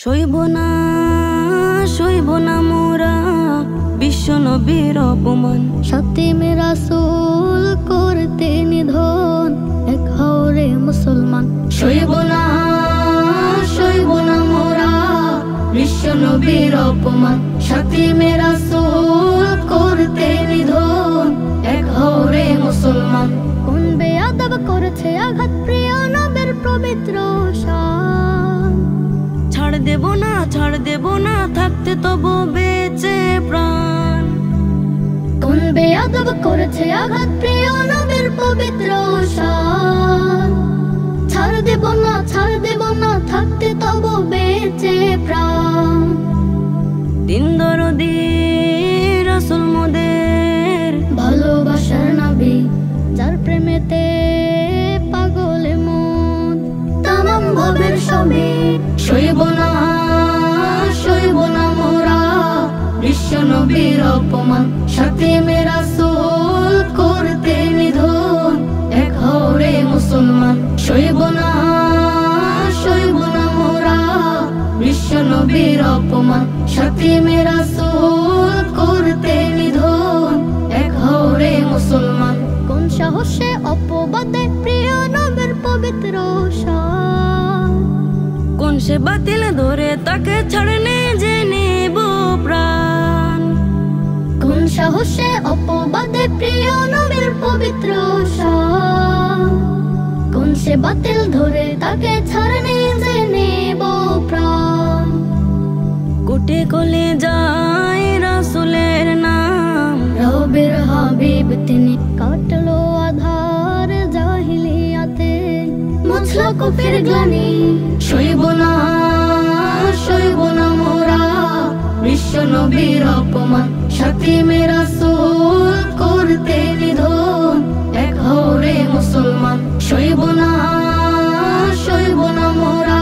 সইব না মোরা বিশ্ব নবীর অপমান। সত্যি রাসূল করতে নিধন, এক হওরে মুসলমান। সইব না মোরা বিশ্ব নবীর অপমান। সত্যি রাসূল করতে নিধন, এক হওরে মুসলমান। কোন বেয়াদব করেছে আঘাত প্রিয় নবীর পবিত্র শান। ছাড় দেব না থাকতে তবু বেঁচে প্রাণ। কোন বেয়াদব করেছে আঘাত প্রিয় নবীর পবিত্র শান। ছাড় দেব না থাকতে তবু বেঁচে প্রাণ। দিন দরদি রাসূল মোদের ভালোবাসার নবী, যার প্রেমেতে পাগলে মন তামাম ভবের সবে। সইব না মোরা বিশ্ব নবীর অপমান। সাথী রাসূল করতে নিধন, এক হওরে মুসলমান। সইব না মোরা বিশ্ব নবীর অপমান। সাথী রাসূল করতে নিধন, এক হওরে মুসলমান। কোন সাহসে অপবাদে প্রিয় নবীর পবিত্র শান। কোন সে বাতিল ধরে তাকে ছাড়নে যে নেব প্রাণ। কোন সাহসে অপবাদে প্রিয় নবীর পবিত্র শান। কোন সে বাতিল ধরে তাকে ছাড়নে যে নেব প্রাণ। কোটে কলে যায় রাসূলের নাম। রবের হাবিব তিনি, কাটলো আধার জাহিলিয়াতে, মুছলো কুফের গ্লানি। সইব না মোরা বিশ্ব নবীর অপমান। সাথী রাসূল করতে নিধন, এক হওরে মুসলমান। সইব না মোরা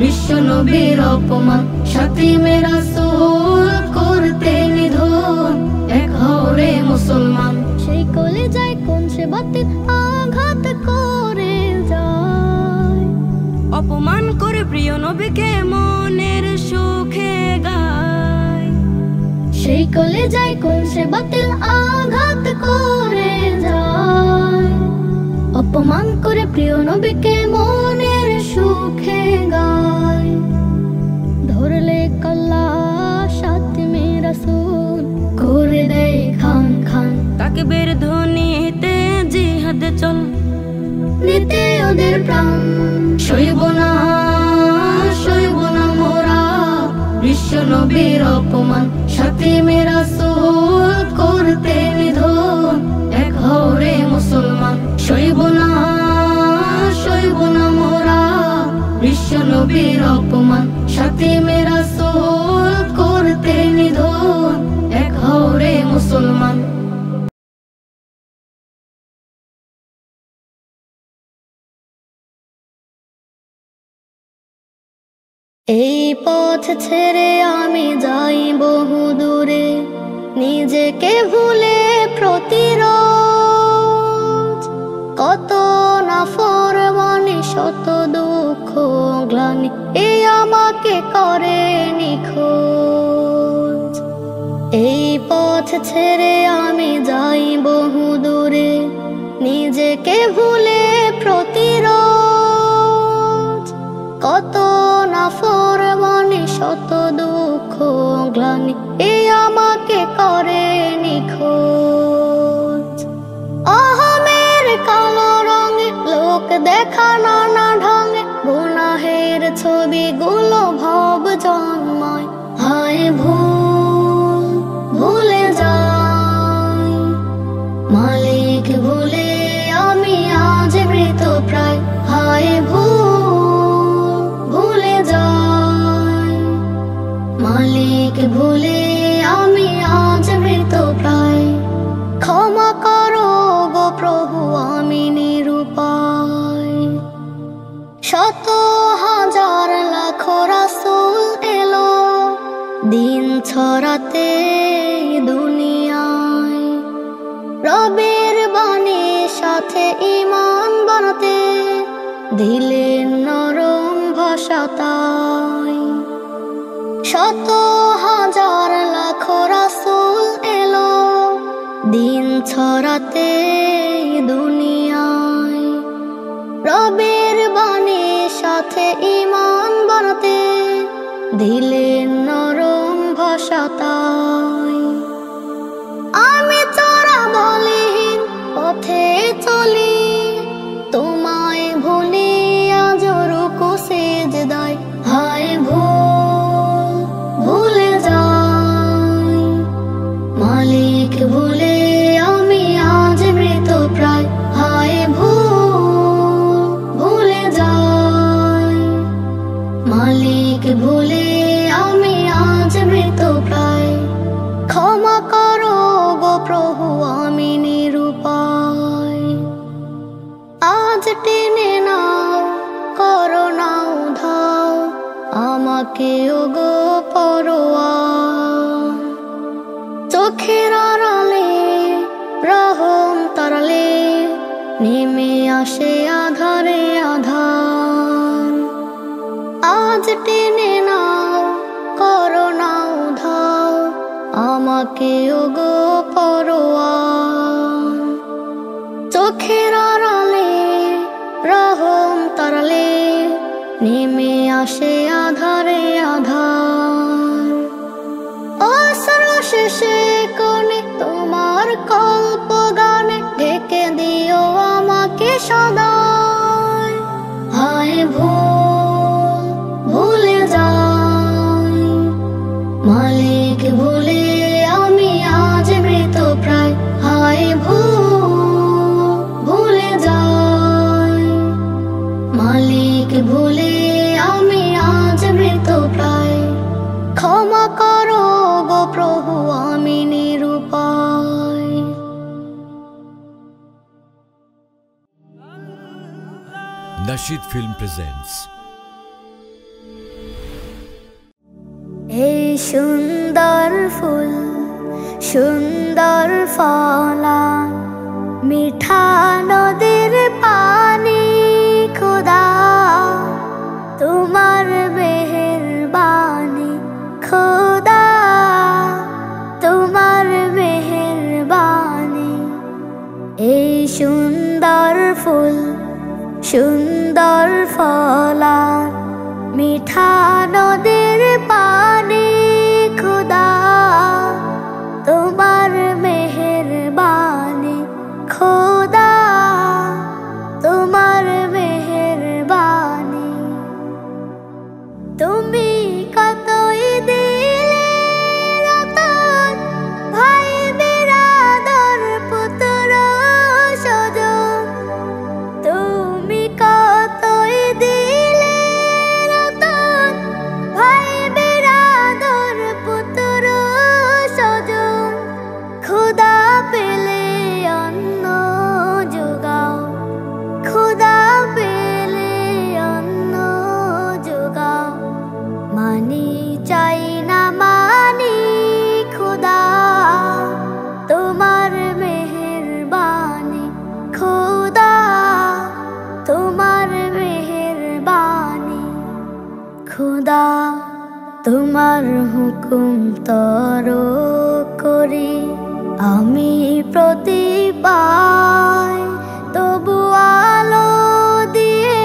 বিশ্ব নবীর অপমান। সাথী রাসূল করতে নিধন, এক হওরে মুসলমান। সেই কলে যায় কোন সে বাতিল আঘাত করে যায়। অপমান করে প্রিয় নবীকে মনের সুখে গায়। সেই কলে যায় কোন সে বাতিল আঘাত করে যায়। অপমান করে প্রিয় নবীকে মনের সুখে গায়। ধরলে কল্লা সাথী রাসূল করে দেয় খান খান। তাকবীর ধ্বনিতে জিহাদে চল, নিতে ওদের প্রাণ। সইব না মোরা বিশ্ব নবীর অপমান। সাথী রাসূল করতে নিধন, এক হওরে মুসলমান। সইব না মোরা বিশ্ব নবীর অপমান। সাথী রাসূল করতে নিধন, এক হওরে মুসলমান। এই পথ ছেড়ে আমি যাই বহু দূরে, নিজেকে ভুলে প্রতিরোজ। কত নাফরমানি শত দুঃখ গ্লানি, এই আমাকে করে নিখোঁজ। এই পথ ছেড়ে আমি যাই বহু দূরে, নিজেকে ভুলে প্রতিরোজ। কত নাফরমানি শত দুঃখ গ্লানি, এই আমাকে করে নিখোঁজ। অহমের কালো রঙে লোক দেখা নানা ঢঙে, গুনাহের ছবিগুলো ভব জন্মায়। হায় ভুলে যাই মালিক ভুলে আমি আজ মৃত প্রায়। হায় ভুলে যাই মালিক ভুলে আমি আজ মৃত প্রায়। ক্ষমা করো গো প্রভু আমি নিরুপায়। শত হাজার লাখ রাসূল এলো দিন ছড়াতে দুনিয়ায়। রবের বাণীর সাথে ঈমান বানাতে দিলেন নরম ভাষা তাই। শত হাজার লাখ রাসূল এলো দিন ছড়াতে দুনিয়ায়। রবের বাণীর সাথে ঈমান বাড়াতে দিলেন নরম ভাষা তাই। আমি চোরাবলিহীন পথে চলি, তোমায় ভুলি আজ রুকু সিজদায়। হায় ভুলে যাই মালিক ভুলে আমি আজ মৃত প্রায়। হায় ভুলে যাই মালিক ভুলে আমি আজ মৃত প্রায়। ক্ষমা করো গো প্রভু আমি নিরুপায়। আজ টেনে নাও করো না উধাও আমাকে ওগো পরোয়ার। চোখের আড়ালে রহম তারালে নেমে আসে আধারে আধার। আজ টেনে নাও করো না উধাও আমাকে ওগো পরোয়ার। চোখের আড়ালে রহম তারালে নেমে আসে আধারে আধার। অশ্রু শেষে কোণে তোমার কল্প গানে ঢেকে দিও আমাকে সদাই। হায় ভুলে যাই মালিক ভুলে আমি আজ মৃত প্রায়। হায় ভুলে যাই মালিক ভুলে আমি আজ মৃত প্রায়। ক্ষমা করো গো প্রভু আমি নিরুপায়। Nasheed Film presents এই সুন্দর ফুল সুন্দর ফলা মিঠা নদীর পানি খোদা তোমার মেহেরবানি। খোদা তোমার মেহেরবানি। এই সুন্দর ফুল সুন্দর ফলা মিঠা নদীর পানি খোদা তোমার মেহেরবানি। খোদা তোমার মেহেরবানি। তুমি কতই দিলে রতন ভাই বিরাদর পুত্র স্বজন। তুমি কতই দিলে রতন ভাই বিরাদর পুত্র স্বজন। খোদা পেলে অন্ন যোগাও খোদা পেলে অন্ন যোগাও। মানি চাই না মানি খোদা তোমার মেহেরবানি। খোদা তোমার মেহেরবানি। খোদা তোমার হুকুম তর করি আমি প্রতি পাই। তবু আলো দিয়ে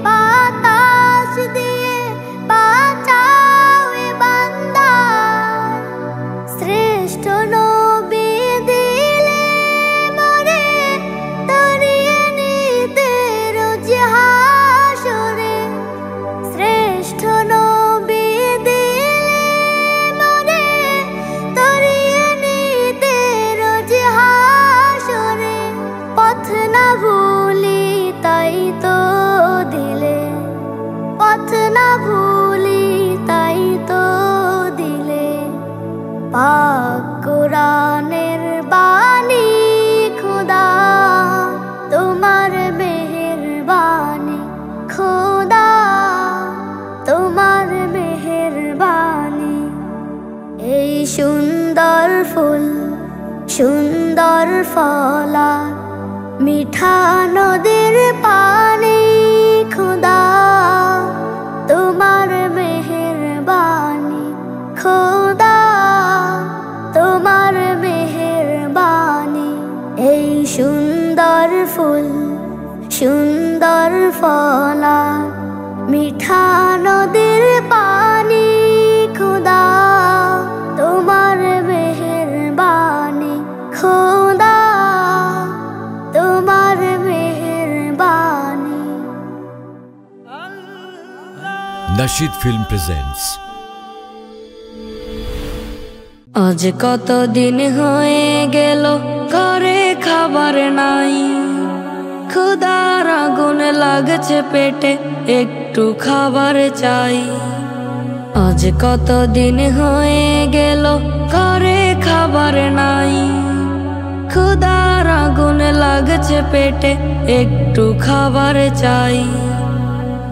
বাতাস দিয়ে বাঁচাও এ বান্দা। শ্রেষ্ঠ নবী দিলে মরে তরিয়ে নিতে রোজ হাসরে। শ্রেষ্ঠ নবী দিলে মরে তরিয়ে নিতে রোজ হাসরে। পথ না ভুলি তাই তো দিলে পথ না ভুলি তাই তো দিলে। পাক কোরআনের বাণী খোদা তোমার মেহেরবানি। খোদা তোমার মেহেরবানি। এই সুন্দর ফুল সুন্দর ফলা মিঠা নদীর পানি খোদা তোমার মেহেরবানি। সুন্দর ফলা মিঠা নদীর পানি খুদা তোমার মেহেরবানি খুদা তোমার মেহেরবানি। Nasheed Film presents আজ কত দিন হয়ে গেল ঘরে খাবার নাই, ক্ষুধার আগুন লাগছে পেটে একটু খাবার চাই। আজ কত দিন হয়ে গেল ঘরে খাবার নাই, ক্ষুধার আগুন লাগছে পেটে একটু খাবার চাই।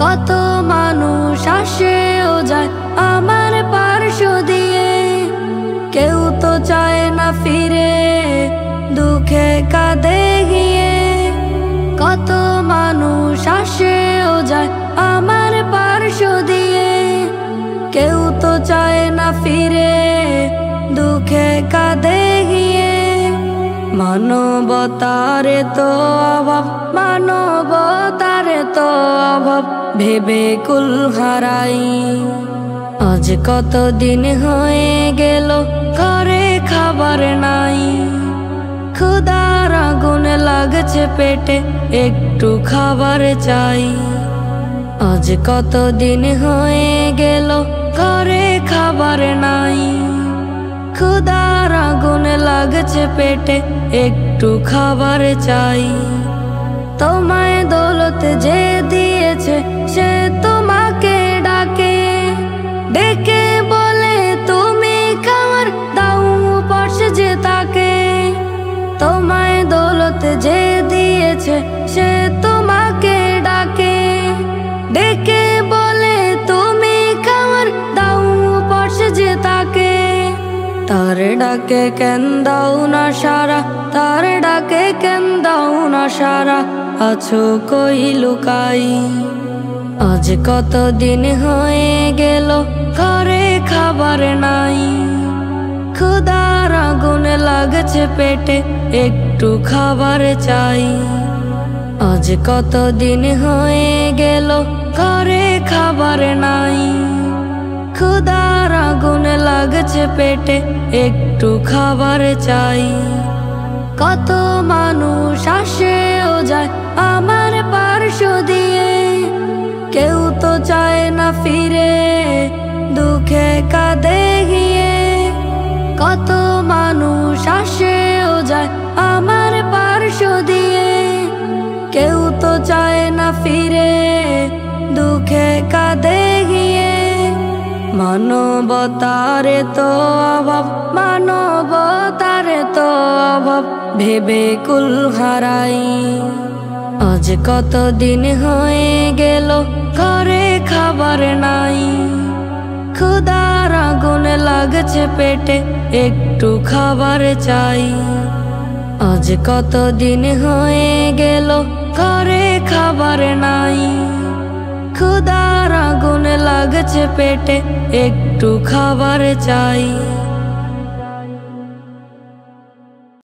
কত মানুষ আসেও যায় আমার পার্শ্ব দিয়ে, কেউ তো চায় না ফিরে দুঃখে কাঁদে গিয়ে। কত মানুষ আসেও যায় আমার পার্শ্ব দিয়ে, কেউ তো চায় না ফিরে দুঃখে কাঁদে গিয়ে। মানবতার তো অভাব, মানবতার তো অভাব ভেবে কুল হারাই। আজ কত দিন হয়ে গেল ঘরে খাবার নাই, ক্ষুধার আগুন লাগছে পেটে একটু খাবার চাই। আজ কত দিন হয়ে গেল ঘরে খাবার নাই, ক্ষুধার আগুন লাগছে পেটে একটু খাবার চাই। তোমায় দৌলত যে দিয়েছে সে তোমাকে ডাকে, ডেকে বলে তুমি খাবার দাও পাশে যে তাকে। তোমায় দৌলত যে দিয়েছে সে তোমাকে ডাকে, ডেকে বলে তুমি খাবার দাও পাশে যে তাকে। তার ডাকে কেন দাও না সারা, তার ডাকে কেন দাও না সারা, আছো কই লুকাই। আজ কত দিন হয়ে গেল ঘরে খাবার নাই, ক্ষুধার আগুন লাগছে পেটে একটু খাবার চাই। আজ কত দিন হয়ে গেল ঘরে খাবার নাই, ক্ষুধার আগুন লাগছে পেটে একটু খাবার চাই। কত মানুষ আসেও যায় আমার পার্শ্ব দিয়ে, কেউ তো চায় না ফিরে দুঃখে কাঁদে গিয়ে। কত মানুষ আসেও যায় আমার পার্শ্ব দিয়ে, কেউ তো চায় না ফিরে দুঃখে কাঁদে গিয়ে। মানবতার তো অভাব, মানবতার তো অভাব ভেবে কুল হারাই। আজ কত দিন হয়ে গেল ঘরে খাবার নাই, ক্ষুধার আগুন লাগছে পেটে একটু খাবার চাই। আজ কত দিন হয়ে গেল ঘরে খাবার নাই, ক্ষুধার আগুন লাগছে পেটে একটু খাবার চাই।